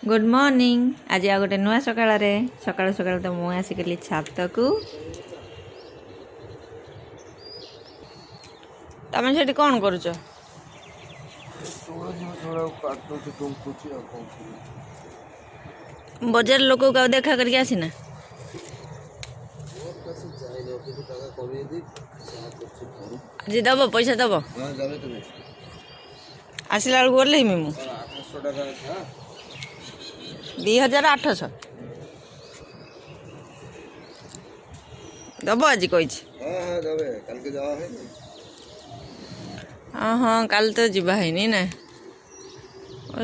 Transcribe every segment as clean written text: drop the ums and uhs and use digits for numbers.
Good morning. आज आ गोटे नुआ सकाळ सकाळ सकाळ तो मु आसिकली छात को तमें से कौन करुच बजार लोक का देखा करके आसीना आज दब पैसा दब आसला बेलू गल मु 2800 दब आज कही हाँ हाँ कल तो जीवा है ना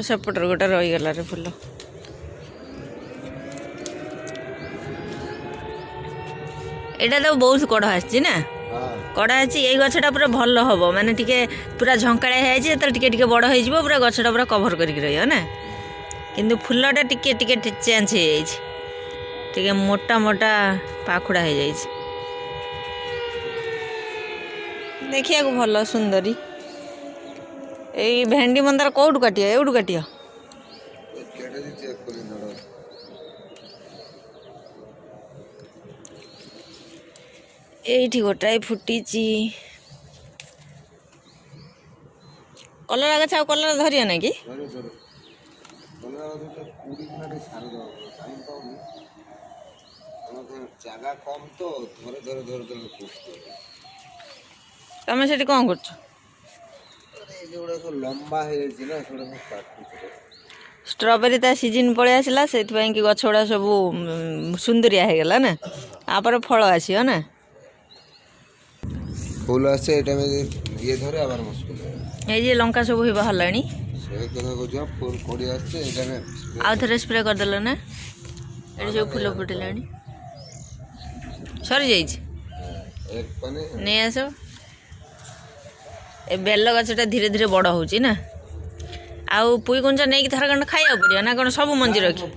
सेपटर गोटे रहीगला रे फुल एटा तो बहुत कड़ आसी ना कड़ आसी ये गछटा पूरा भल हम माने टिके पूरा झंकाड़ा है टिके बड़ हो पूरा गछटा पूरा कभर करके रही ना किंतु फुलटा टिके टिके चेंज हो जाए मोटा मोटा पाखुड़ा हो जाए देखिया को भल सुंदरी ये भेंडी मंदार कौटू काटिया एवटू काटिया ये गोटाए फुटी कलरा गछ कलरा धरिया ना कि तमें से कौन कर स्ट्रॉबेरी ता सीजन पड़े आसला से कि गछ गुड़ा सब सुंदरिया हो गला ना आपर फल आसियो ना फूल आसे ये धरे आबार मुश्किल ये लंका सब ही बाहरलानी से कथा को फूल कोड़ी आसे आउ थे स्प्रे करदेल ना ये सब फूल फुटिलानी सरी जाइए एक पाने नहीं आस ए बेल गछटा धीरे धीरे बड़ हो ना आउ पुई कुंचा नहीं थर खंड खाया पड़ो ना कौन सब मंजी रखी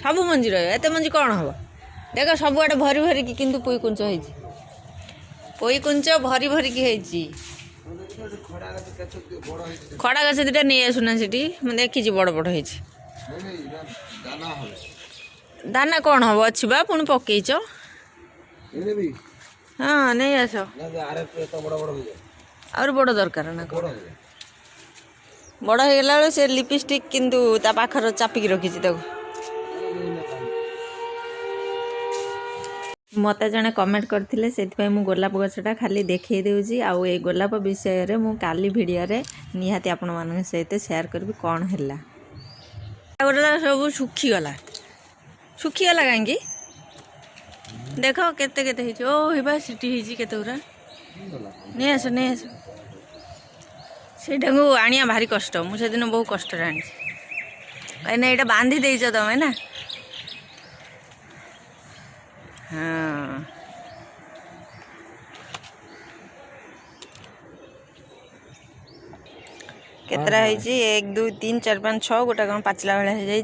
सब मंजी रत मंजी कौन हम देख सबुआड़े भरी भरिकी किंतु पुई कुंच हो पुई कुंच भरी भरिकी खड़ा गछ दुटा नहीं आसुना से देखी बड़ बड़ हो दाना कौन हम अच्छी बा पुणी पकईच हाँ नहीं आस और बड़ दरकार ना बड़ हो गला से लिपस्टिक किंतु ता पाखर चापिकी रखी मत जड़े कमेंट करते से मु गोलाप गछटा खाली देखे दूसरी आउ ये गोलाप विषय रे मु काली वीडियो रे निहाती आपण मान सहित शेयर करबी कौन है सब सुखीगला कहीं देख केते केते ओ हिबा सिटी केते गुरा नहीं आस नहीं आस को आनिया भारी कष्ट मुझे दिन बहुत कष्ट आनी कहीं यहाँ बांधी देच तमें ना हाँ केतरा है 1 2 3 4 5 6 गोटा कौन पाचला भाया हो जाए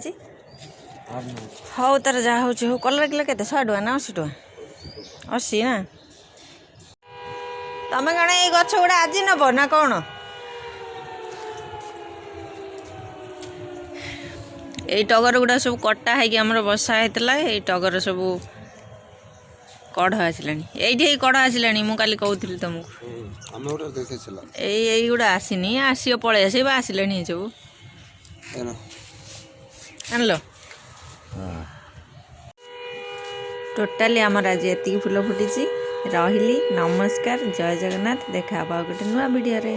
हौ तार जहाँ हो कलर किलो के 100 टका ना 80 टका 80 ना तमें कण ये गछ गुड़ा आज नब ना कौन ये टगर गुड़ा सब कटा है आमर बसा होता है टगर सब कढ़ आसला ये कढ़ आसला मुझे काली कहती तुमको यही गुड़ा आसनी आसो पलि आस आसला सब आनल टोटाली आमर आज एति फुल फुटी रही नमस्कार जय जगन्नाथ देखा गोटे नुआ वीडियो रे।